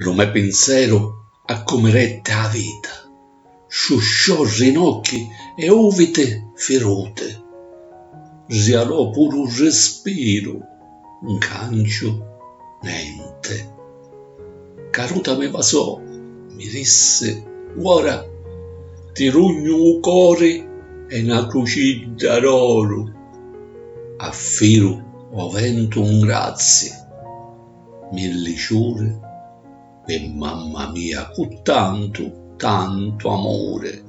Lo mio pensiero a come rette a vita, sciusciò rinocchi e uvite ferute, rialò pure un respiro, un cancio, niente. Caruta me vasò, mi disse, ora ti rugno un cuore e una cruciglia d'oro. A filo ho vento un grazie, mille giure per mamma mia, con tanto, tanto amore.